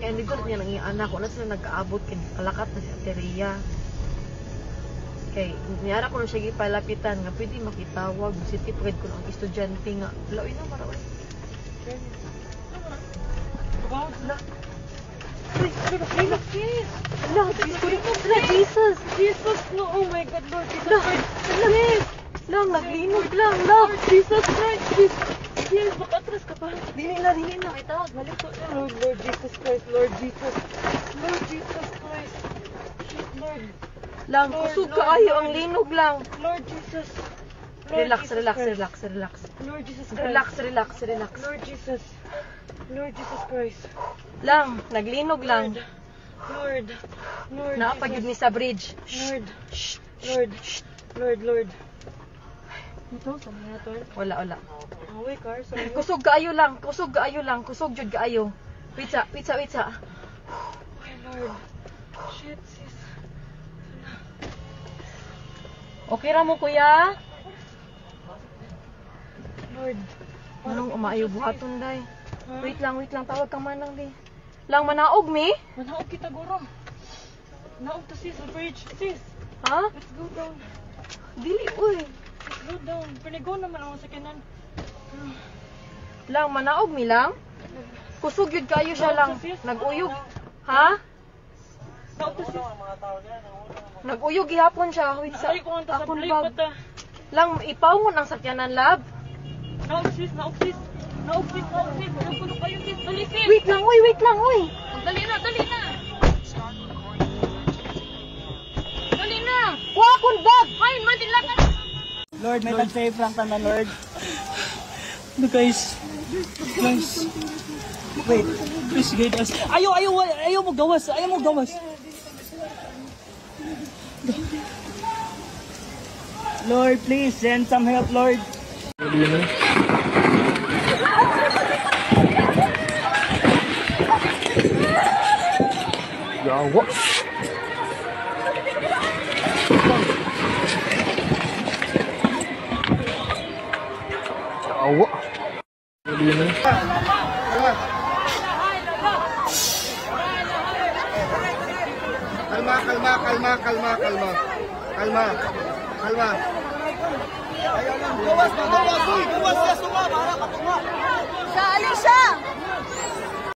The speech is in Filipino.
Kaya hindi ko niya nang anak ko na sila nag-aabot kalakat na si Ateria. Kay niyara ko na siya gipalapitan nga pwede makitawag si tipred ko ng estudyante nga. Lawin na maraw. Jesus! Jesus! No, oh my God, Lord Jesus Christ! Lang, naglinog lang, Lord Jesus Christ! Yes, makatras ka pa. Dili na, itawag, balik ko. Lord Jesus Christ, Lord Jesus. Lord Jesus Christ. Lord. Lang, kusog ka ayo, ang linog lang. Lord Jesus. Relax. Lord Jesus Christ. Relax. Lord Jesus. Lord Jesus Christ. Lang, naglinog lang. Lord. Naapagid ni sa bridge. Lord. Ito, sa mga to? Wala. Away, car. Kusog kaayo lang. Kusog jud kaayo. Pizza. Okay, Lord. Shit, sis. Okay ra mo, kuya? Lord. Anong umaayo buhaton, day? Wait lang. Tawag ka manang, di. Lang, manaog, mi? Manaog kita, guro. Naog to, sis. Bridge, sis. Ha? Let's go down. Dili, uy. Let's go down. Panigo naman ako sa kanan. Lang, manaog, mi lang? Kusog yun kayo siya lang. Nag-uyog. Ha? Naog to, sis. Nag-uyog gihapon siya. Wait sa Ay, kung ang akong tasabli bag. pa ta. Lang, ipawon ang sakyanan, lab. Naog, sis. Ayaw ko na kayo, sis. Dali, sis. Wait lang, uy. Dali na. Kuha akong bag. Ay, madila ka. Lord, may tag-save lang ta na, Lord. No, guys. Wait, please guide us. Ayaw mo gawas. Lord, please send some help, Lord. Yawa. Kalma. Ayaw lang. Gawas na, uy. Gawas na, sumama. Sa alin siya?